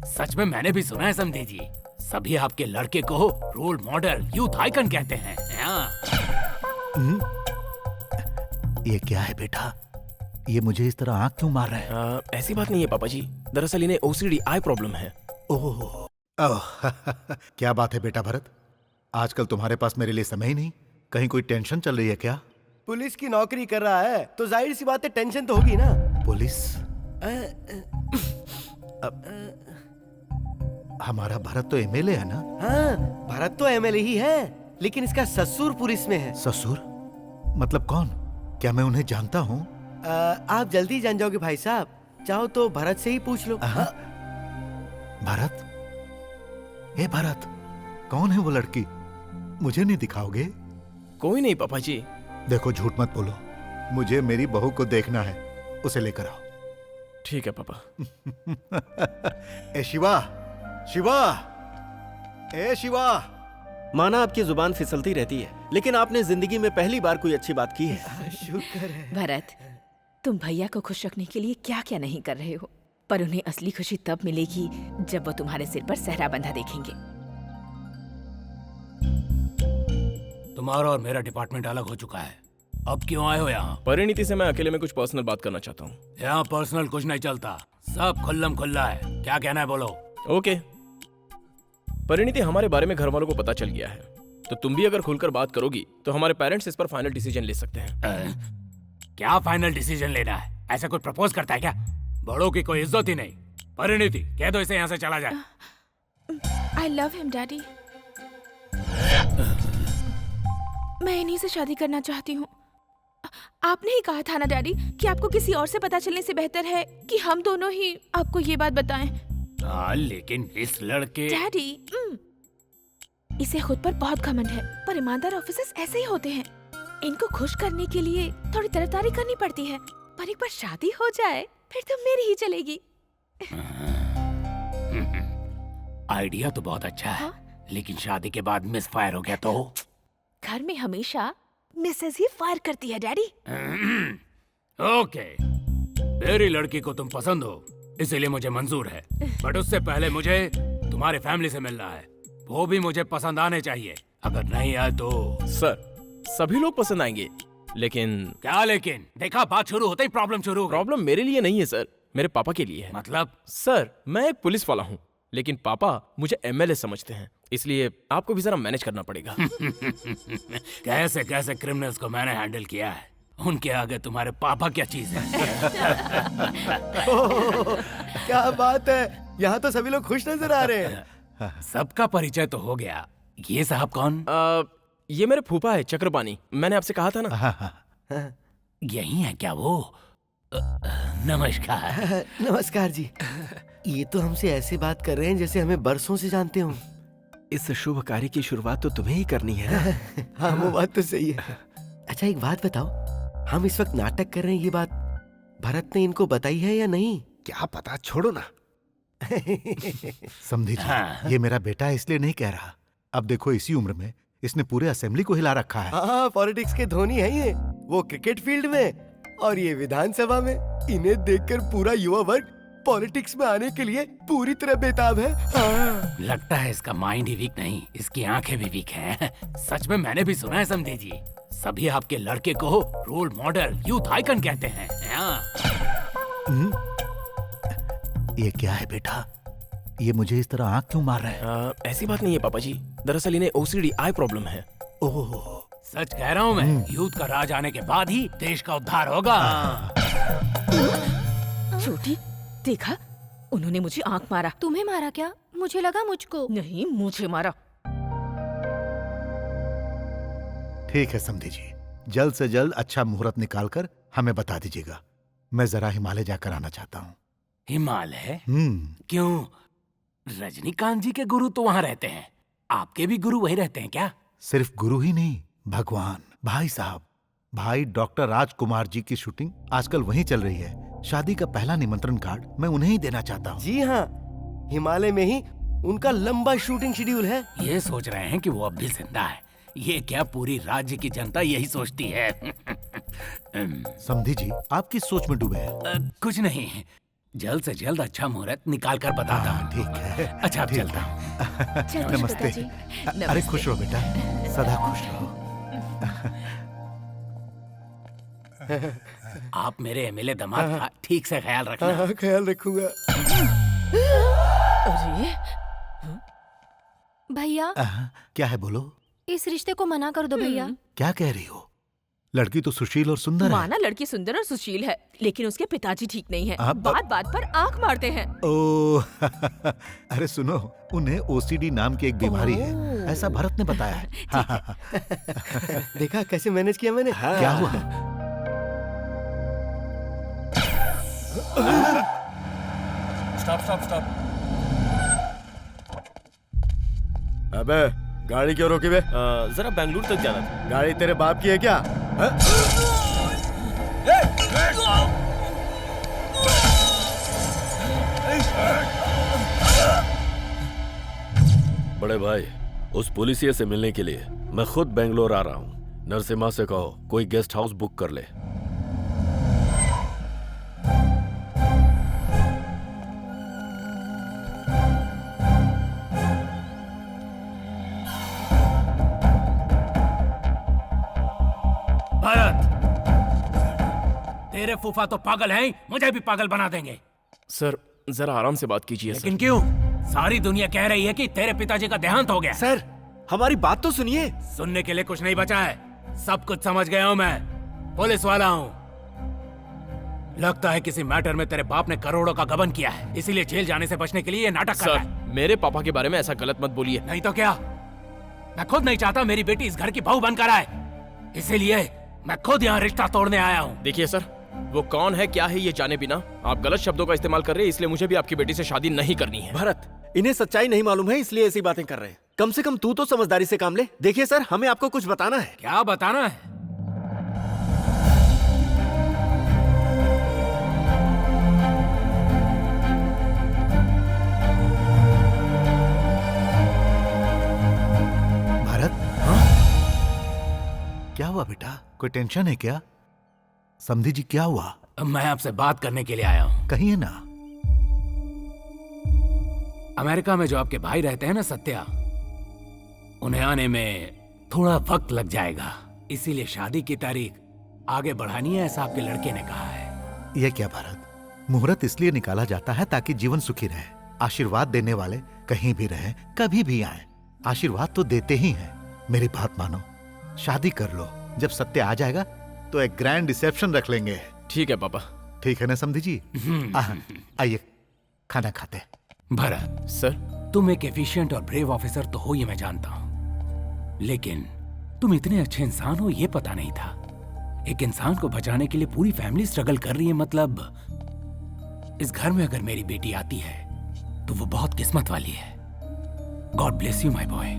सच में मैंने भी सुना है समधी जी, सभी आपके लड़के को रोल मॉडल, यूथ आइकन कहते हैं। हाँ। ये क्या है बेटा? ये मुझे इस तरह आंख क्यों मार रहा है? ऐसी बात नहीं है पापा जी, दरअसल इन्हें ओसीडी आई प्रॉब्लम है। ओह क्या बात है बेटा भरत, आजकल तुम्हारे पास मेरे लिए समय ही नहीं। कहीं कोई टेंशन चल रही है क्या? पुलिस की नौकरी कर रहा है तो जाहिर सी बात है टेंशन तो होगी ना। पुलिस? हमारा भरत तो एमएलए है ना? हाँ, भरत तो एमएलए ही है, लेकिन इसका ससुर पुलिस में है। ससुर? मतलब कौन? क्या मैं उन्हें जानता हूँ? आप जल्दी जान जाओगे भाई साहब, चाहो तो भरत से ही पूछ लो। भरत? ए भरत, कौन है वो लड़की? मुझे नहीं दिखाओगे? कोई नहीं पापा जी। देखो झूठ मत बोलो, मुझे मेरी बहू को देखना है, उसे लेकर आओ। ठीक है पापा। ए शिवा, शिवा, ए शिवा। माना आपकी जुबान फिसलती रहती है, लेकिन आपने जिंदगी में पहली बार कोई अच्छी बात की है। शुक्र है। भरत, तुम भैया को खुश रखने के लिए क्या क्या नहीं कर रहे हो, पर उन्हें असली खुशी तब मिलेगी जब वो तुम्हारे सिर पर सहरा बंधा देखेंगे। तुम्हारा और मेरा डिपार्टमेंट अलग हो चुका है, अब क्यों आए हो यहाँ? परिणीति से मैं अकेले में कुछ पर्सनल बात करना चाहता हूँ। यहाँ पर्सनल कुछ नहीं चलता, सब खुल्लम खुल्ला है। क्या कहना है बोलो। ओके। परिणीति, हमारे बारे में घर वालों को पता चल गया है, तो तुम भी अगर खुलकर बात करोगी तो हमारे पेरेंट्स इस पर फाइनल डिसीजन ले सकते हैं। क्या फाइनल डिसीजन लेना है? ऐसा कोई प्रपोज करता है क्या? बड़ों की कोई इज्जत ही नहीं। परिणीति, कह दो इसे यहाँ से चला जाए। I love him, daddy. मैं इन्हीं से शादी करना चाहती हूँ। आपने ही कहा था ना डैडी कि आपको किसी और से पता चलने से बेहतर है कि हम दोनों ही आपको ये बात बताएं। लेकिन इस लड़के। डैडी, इसे खुद पर बहुत घमंड है, पर ईमानदार ऑफिसर्स ऐसे ही होते हैं। इनको खुश करने के लिए थोड़ी तरफदारी करनी पड़ती है, पर एक बार शादी हो जाए फिर तो मेरी ही चलेगी। आइडिया तो बहुत अच्छा है, लेकिन शादी के बाद मिस फायर हो गया तो? घर में हमेशा मिसेज ही फायर करती है डैडी। ओके, मेरी लड़की को तुम पसंद हो इसीलिए मुझे मंजूर है, बट उससे पहले मुझे तुम्हारे फैमिली से मिलना है। वो भी मुझे पसंद आने चाहिए, अगर नहीं आए तो? सर, सभी लोग पसंद आएंगे, लेकिन। क्या लेकिन? देखा, बात शुरू होते ही प्रॉब्लम शुरू हो गई। प्रॉब्लम मेरे लिए नहीं है सर, मेरे पापा के लिए है। मतलब? सर, मैं एक पुलिस वाला हूँ, लेकिन पापा मुझे एमएलए समझते हैं, इसलिए आपको भी जरा मैनेज करना पड़ेगा। कैसे कैसे क्रिमिनल्स को मैंने हैंडल किया है, उनके आगे तुम्हारे पापा क्या चीज है। क्या बात है, यहाँ तो सभी लोग खुश नजर आ रहे हैं। सबका परिचय तो हो गया। ये साहब कौन? ये मेरे फूफा है, चक्रपाणी। मैंने आपसे कहा था ना। यही है क्या वो? नमस्कार। नमस्कार जी। ये तो हमसे ऐसे बात कर रहे हैं जैसे हमें बरसों से जानते हो। इस शुभ कार्य की शुरुआत तो तुम्हें ही करनी है ना? हाँ, वो बात तो सही है। अच्छा एक बात बताओ, हम इस वक्त नाटक कर रहे हैं, ये बात भरत ने इनको बताई है या नहीं? क्या पता, छोड़ो ना। समझी जी, ये मेरा बेटा है इसलिए नहीं कह रहा। अब देखो इसी उम्र में इसने पूरे असेंबली को हिला रखा है। हाँ, पॉलिटिक्स के धोनी है ये, वो क्रिकेट फील्ड में और ये विधानसभा में। इन्हें देखकर पूरा युवा वर्ग पॉलिटिक्स में आने के लिए पूरी तरह बेताब है। हाँ। लगता है इसका माइंड ही वीक नहीं, इसकी आंखें भी वीक हैं। सच में मैंने भी सुना है समधी जी, सभी आपके लड़के को रोल मॉडल, यूथ आइकन कहते हैं। ये क्या है बेटा? ये मुझे इस तरह आंख क्यों मार रहा है? ऐसी बात नहीं है पापा जी, दरअसल इन्हें ओसीडी आई प्रॉब्लम है। ओह, सच कह रहा हूँ मैं, यूथ का राज आने के बाद ही देश का उद्धार होगा। छोटी, देखा, उन्होंने मुझे आंख मारा। तुम्हें मारा क्या? मुझे लगा मुझको। नहीं, मुझे मारा। ठीक है समधी जी, जल्द से जल्द अच्छा मुहूर्त निकालकर हमें बता दीजिएगा। मैं जरा हिमालय जाकर आना चाहता हूँ। हिमालय? क्यों? रजनीकांत जी के गुरु तो वहाँ रहते हैं, आपके भी गुरु वही रहते हैं क्या? सिर्फ गुरु ही नहीं, भगवान। भाई साहब, भाई डॉक्टर राजकुमार जी की शूटिंग आजकल वहीं चल रही है। शादी का पहला निमंत्रण कार्ड मैं उन्हें ही देना चाहता हूँ। जी हाँ, हिमालय में ही उनका लंबा शूटिंग शेड्यूल है। ये सोच रहे हैं कि वो अब भी जिंदा है। ये क्या, पूरी राज्य की जनता यही सोचती है। समधी जी, आप किस सोच में डूबे हैं? कुछ नहीं, जल्द से जल्द अच्छा मुहूर्त निकाल कर बताता हूँ। ठीक है। अच्छा अब ठीक चलता हूँ। चलिए नमस्ते। पिताजी। अरे नमस्ते। खुश रहो बेटा, सदा खुश रहो। आप मेरे एमएलए दामाद का ठीक से ख्याल हाँ रखना। हाँ ख्याल रखूंगा। अरे भैया क्या है बोलो? इस रिश्ते को मना कर दो भैया। क्या कह रही हो? लड़की तो सुशील और सुंदर है। माना लड़की सुंदर और सुशील है, लेकिन उसके पिताजी ठीक नहीं है। आप- बात बात पर आंख मारते हैं। ओ अरे सुनो, उन्हें ओसीडी नाम की एक बीमारी है, ऐसा भरत ने बताया है। हाँ, हाँ, हाँ। देखा कैसे मैनेज किया मैंने? क्या हुआ? स्टॉप। अबे गाड़ी क्यों रोकी बे? जरा बेंगलुरु तक जाना था। गाड़ी तेरे बाप की है क्या? हाँ? बड़े भाई, उस पुलिसिया से मिलने के लिए मैं खुद बेंगलोर आ रहा हूँ। नरसिम्हा से कहो कोई गेस्ट हाउस बुक कर ले। भरत, तेरे फूफा तो पागल हैं, मुझे भी पागल बना देंगे। सर जरा आराम से बात कीजिए सर। लेकिन क्यों? सारी दुनिया कह रही है कि तेरे पिताजी का देहांत हो गया। सर हमारी बात तो सुनिए। सुनने के लिए कुछ नहीं बचा है, सब कुछ समझ गया हूँ मैं, पुलिस वाला हूँ। लगता है किसी मैटर में तेरे बाप ने करोड़ों का गबन किया है, इसीलिए जेल जाने से बचने के लिए ये नाटक कर रहा सर है। मेरे पापा के बारे में ऐसा गलत मत बोलिए। नहीं तो क्या, मैं खुद नहीं चाहता मेरी बेटी इस घर की बहू बनकर आए, इसीलिए मैं खुद यहाँ रिश्ता तोड़ने आया हूँ। देखिए सर, वो कौन है क्या है ये जाने बिना आप गलत शब्दों का इस्तेमाल कर रहे हैं, इसलिए मुझे भी आपकी बेटी से शादी नहीं करनी है। भरत, इन्हें सच्चाई नहीं मालूम है इसलिए ऐसी बातें कर रहे हैं। कम से कम तू तो समझदारी से काम ले। देखिए सर, हमें आपको कुछ बताना है। क्या बताना है? भरत, क्या हुआ बेटा? कोई टेंशन है क्या? समधी जी क्या हुआ? मैं आपसे बात करने के लिए आया हूँ। कहिए ना। अमेरिका में जो आपके भाई रहते हैं ना सत्या, उन्हें आने में थोड़ा वक्त लग जाएगा, इसीलिए शादी की तारीख आगे बढ़ानी है, ऐसा आपके लड़के ने कहा है। यह क्या भरत, मुहूर्त इसलिए निकाला जाता है ताकि जीवन सुखी रहे। आशीर्वाद देने वाले कहीं भी रहे, कभी भी आए, आशीर्वाद तो देते ही हैं। मेरी बात मानो, शादी कर लो। जब सत्य आ जाएगा तो एक ग्रैंड रिसेप्शन रख लेंगे। ठीक है पापा। ठीक है ना समधी जी? आइए खाना खाते। भरत, सर तुम एक एफिशिएंट और ब्रेव ऑफिसर तो हो, ये मैं जानता हूँ, लेकिन तुम इतने अच्छे इंसान हो ये पता नहीं था। एक इंसान को बचाने के लिए पूरी फैमिली स्ट्रगल कर रही है, मतलब इस घर में अगर मेरी बेटी आती है तो वो बहुत किस्मत वाली है। God bless you my boy.